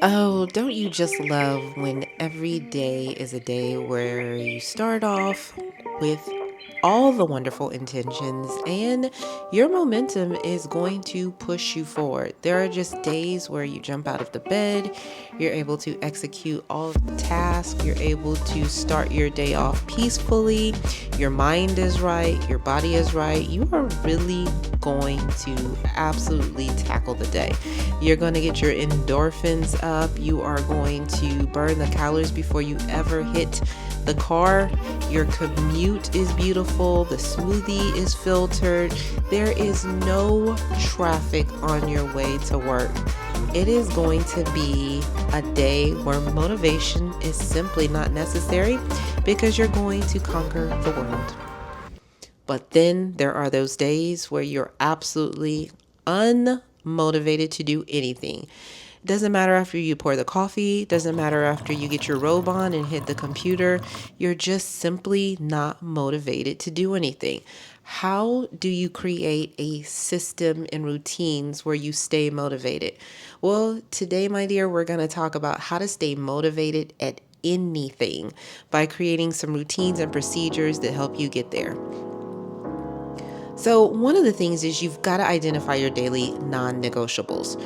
Oh, don't you just love when every day is a day where you start off with all the wonderful intentions and your momentum is going to push you forward? There are just days where you jump out of the bed, you're able to execute all of the tasks, you're able to start your day off peacefully, your mind is right, your body is right. You are really going to absolutely tackle the day. You're going to get your endorphins up. You are going to burn the calories before you ever hit the car. Your commute is beautiful. The smoothie is filtered. There is no traffic on your way to work. It is going to be a day where motivation is simply not necessary because you're going to conquer the world. But then there are those days where you're absolutely unmotivated to do anything. Doesn't matter after you pour the coffee, doesn't matter after you get your robe on and hit the computer. You're just simply not motivated to do anything. How do you create a system and routines where you stay motivated? Well, today, my dear, we're going to talk about how to stay motivated at anything by creating some routines and procedures that help you get there. So, one of the things is you've got to identify your daily non negotiables.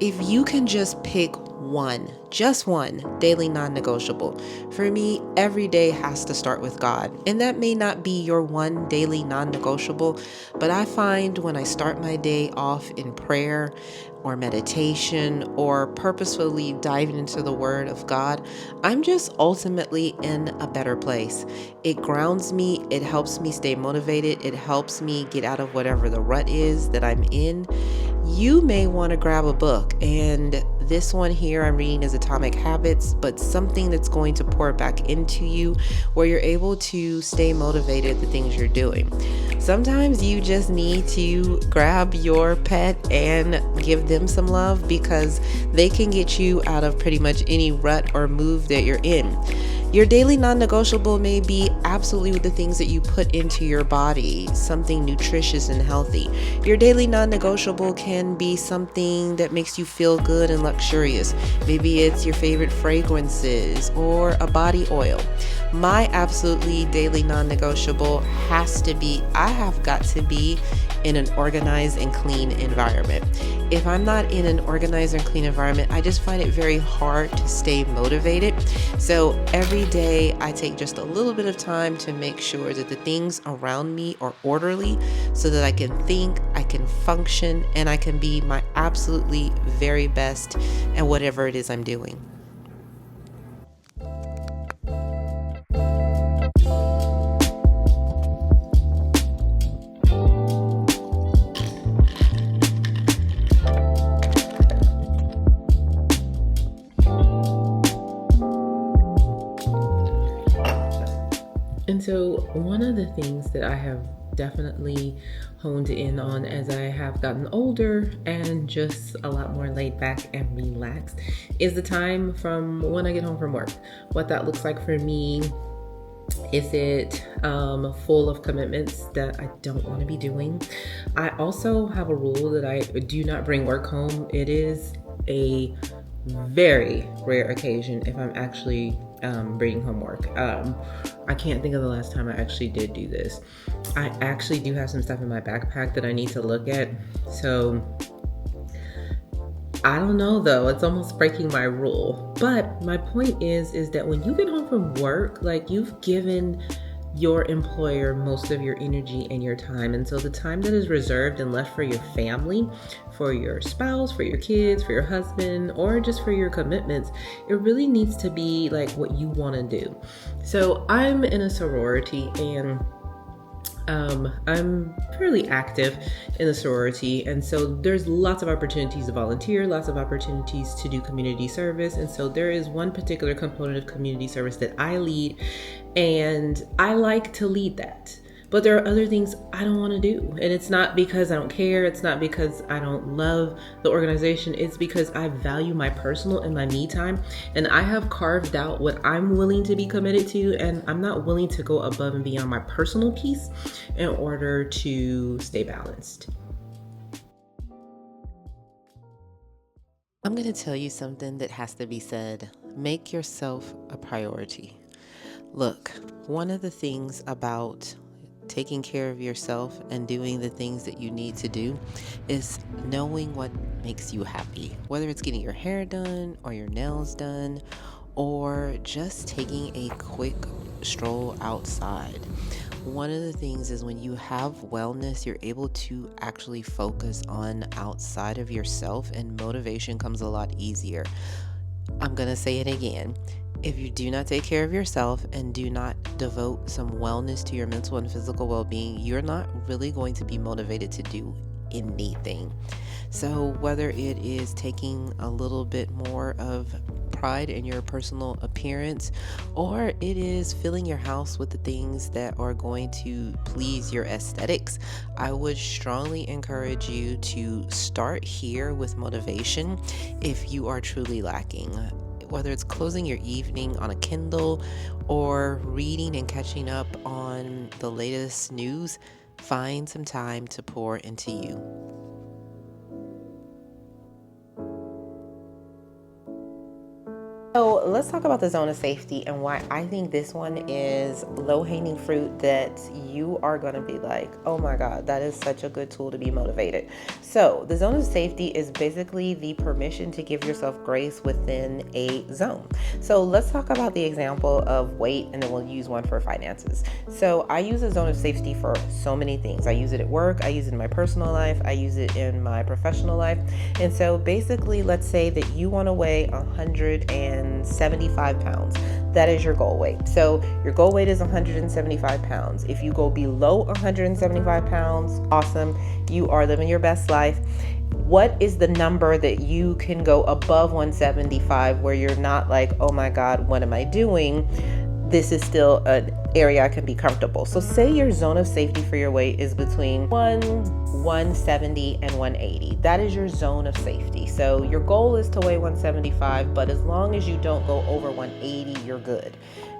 If you can just pick one, just one daily non negotiable, for me, every day has to start with God. And that may not be your one daily non negotiable, but I find when I start my day off in prayer or meditation or purposefully diving into the Word of God, I'm just ultimately in a better place. It grounds me, it helps me stay motivated, it helps me get out of whatever the rut is that I'm in. You may want to grab a book, and this one here I'm reading is Atomic Habits, but something that's going to pour back into you where you're able to stay motivated the things you're doing. Sometimes you just need to grab your pet and give them some love because they can get you out of pretty much any rut or move that you're in. Your daily non-negotiable may be absolutely the things that you put into your body, something nutritious and healthy. Your daily non-negotiable can be something that makes you feel good and luxurious. Maybe it's your favorite fragrances or a body oil. My absolutely daily non-negotiable has to be, I have got to be in an organized and clean environment. If I'm not in an organized and clean environment, I just find it very hard to stay motivated. So every day I take just a little bit of time to make sure that the things around me are orderly so that I can think, I can function, and I can be my absolutely very best at whatever it is I'm doing. And so, one of the things that I have definitely honed in on as I have gotten older and just a lot more laid back and relaxed is the time from when I get home from work. What that looks like for me. Is it full of commitments that I don't want to be doing? I also have a rule that I do not bring work home. It is a very rare occasion if I'm actually bringing home work. I can't think of the last time I actually did do this. I actually do have some stuff in my backpack that I need to look at. So I don't know though, it's almost breaking my rule. But my point is that when you get home from work, like you've given your employer most of your energy and your time. And so the time that is reserved and left for your family, for your spouse, for your kids, for your husband, or just for your commitments, it really needs to be like what you want to do. So I'm in a sorority and I'm fairly active in the sorority, and so there's lots of opportunities to volunteer, lots of opportunities to do community service, and so there is one particular component of community service that I lead, and I like to lead that. But there are other things I don't want to do. And it's not because I don't care. It's not because I don't love the organization. It's because I value my personal and my me time. And I have carved out what I'm willing to be committed to. And I'm not willing to go above and beyond my personal piece in order to stay balanced. I'm going to tell you something that has to be said. Make yourself a priority. Look, one of the things about taking care of yourself and doing the things that you need to do is knowing what makes you happy, whether it's getting your hair done or your nails done or just taking a quick stroll outside. One of the things is when you have wellness, you're able to actually focus on outside of yourself and motivation comes a lot easier. I'm going to say it again. If you do not take care of yourself and do not devote some wellness to your mental and physical well-being, you're not really going to be motivated to do anything. So whether it is taking a little bit more of pride in your personal appearance, or it is filling your house with the things that are going to please your aesthetics, I would strongly encourage you to start here with motivation if you are truly lacking. Whether it's closing your evening on a Kindle or reading and catching up on the latest news, find some time to pour into you. So let's talk about the zone of safety and why I think this one is low-hanging fruit that you are going to be like, oh my God, that is such a good tool to be motivated. So the zone of safety is basically the permission to give yourself grace within a zone. So let's talk about the example of weight, and then we'll use one for finances. So I use a zone of safety for so many things. I use it at work, I use it in my personal life, I use it in my professional life. And so basically, let's say that you want to weigh 175 pounds. That is your goal weight. So your goal weight is 175 pounds. If you go below 175 pounds, awesome. You are living your best life. What is the number that you can go above 175 where you're not like, oh my God, what am I doing? This is still an area I can be comfortable. So say your zone of safety for your weight is between 170 and 180. That is your zone of safety. So your goal is to weigh 175, but as long as you don't go over 180, you're good.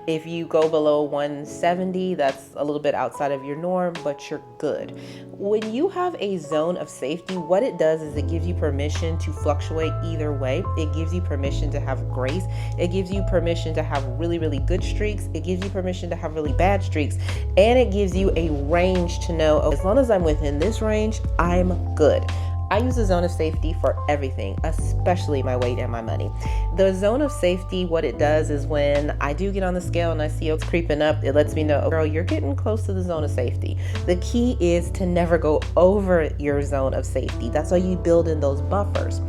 If you go below 170, that's a little bit outside of your norm, but you're good. When you have a zone of safety, what it does is it gives you permission to fluctuate either way. It gives you permission to have grace. It gives you permission to have really, really good streaks. It gives you permission to have really bad streaks. And it gives you a range to know, oh, as long as I'm within this range, I'm good. I use the zone of safety for everything, especially my weight and my money. The zone of safety, what it does is when I do get on the scale and I see it's creeping up, it lets me know, oh, girl, you're getting close to the zone of safety. The key is to never go over your zone of safety. That's why you build in those buffers.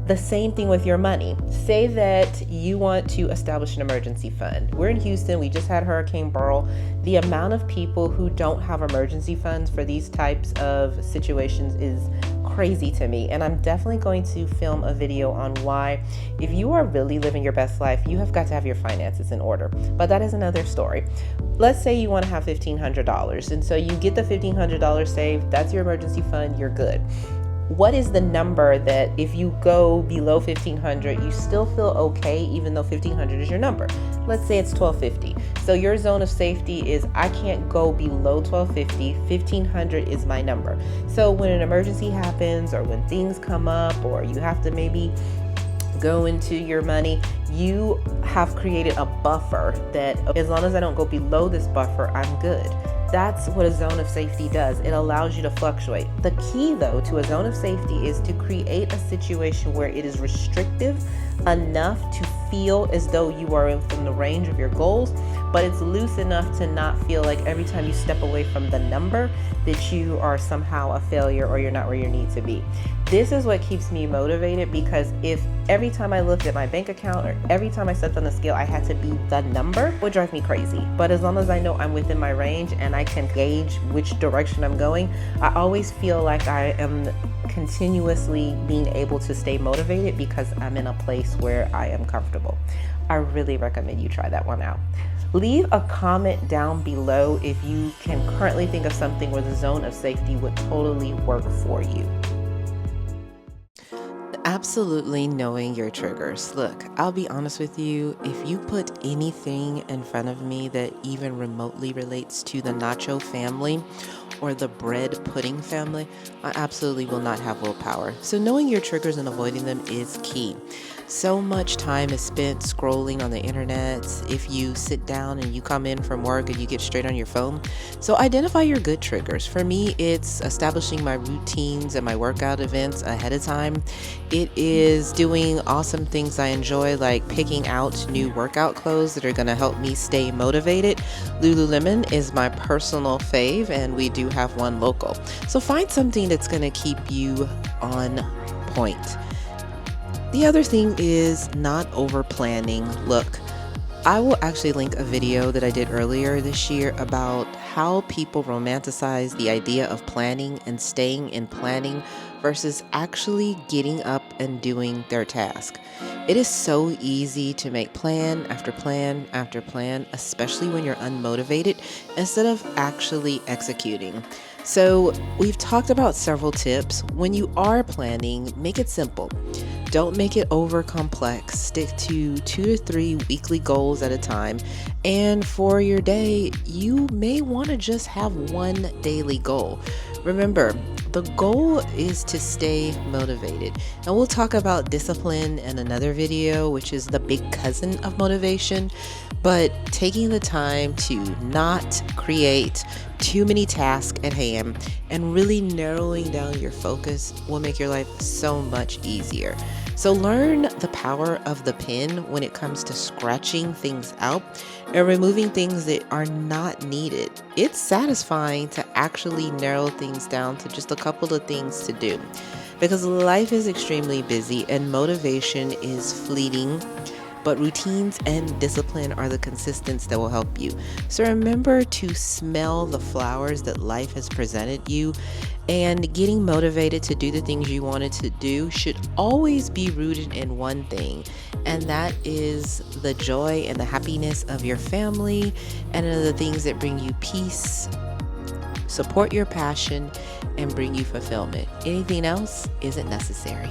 The same thing with your money. Say that you want to establish an emergency fund. We're in Houston. We just had Hurricane Beryl. The amount of people who don't have emergency funds for these types of situations is crazy to me. And I'm definitely going to film a video on why, if you are really living your best life, you have got to have your finances in order. But that is another story. Let's say you want to have $1,500. And so you get the $1,500 saved. That's your emergency fund. You're good. What is the number that if you go below 1,500, you still feel okay even though 1,500 is your number? Let's say it's 1,250. So your zone of safety is I can't go below 1,250. 1,500 is my number. So when an emergency happens or when things come up or you have to maybe go into your money, you have created a buffer that as long as I don't go below this buffer, I'm good. That's what a zone of safety does. It allows you to fluctuate. The key, though, to a zone of safety is to create a situation where it is restrictive enough to feel as though you are within the range of your goals, but it's loose enough to not feel like every time you step away from the number that you are somehow a failure or you're not where you need to be. This is what keeps me motivated, because if every time I looked at my bank account or every time I stepped on the scale, I had to be the number, it would drive me crazy. But as long as I know I'm within my range and I can gauge which direction I'm going, I always feel like I am continuously being able to stay motivated because I'm in a place where I am comfortable. I really recommend you try that one out. Leave a comment down below if you can currently think of something where the zone of safety would totally work for you. Absolutely knowing your triggers. Look, I'll be honest with you. If you put anything in front of me that even remotely relates to the nacho family or the bread pudding family, I absolutely will not have willpower. So, knowing your triggers and avoiding them is key. So much time is spent scrolling on the internet. If you sit down and you come in from work and you get straight on your phone, so identify your good triggers. For me, it's establishing my routines and my workout events ahead of time. It is doing awesome things I enjoy, like picking out new workout clothes that are going to help me stay motivated. Lululemon is my personal fave, and we do have one local. So find something that's going to keep you on point. The other thing is not over planning. Look, I will actually link a video that I did earlier this year about how people romanticize the idea of planning and staying in planning versus actually getting up and doing their task. It is so easy to make plan after plan after plan, especially when you're unmotivated, instead of actually executing. So, we've talked about several tips. When you are planning, make it simple. Don't make it over complex. Stick to 2 to 3 weekly goals at a time. And for your day, you may want to just have one daily goal. Remember, the goal is to stay motivated. And we'll talk about discipline in another video, which is the big cousin of motivation. But taking the time to not create too many tasks at hand and really narrowing down your focus will make your life so much easier. So learn the power of the pen when it comes to scratching things out and removing things that are not needed. It's satisfying to actually narrow things down to just a couple of things to do, because life is extremely busy and motivation is fleeting. But routines and discipline are the consistents that will help you. So remember to smell the flowers that life has presented you, and getting motivated to do the things you wanted to do should always be rooted in one thing, and that is the joy and the happiness of your family and the things that bring you peace, support your passion, and bring you fulfillment. Anything else isn't necessary.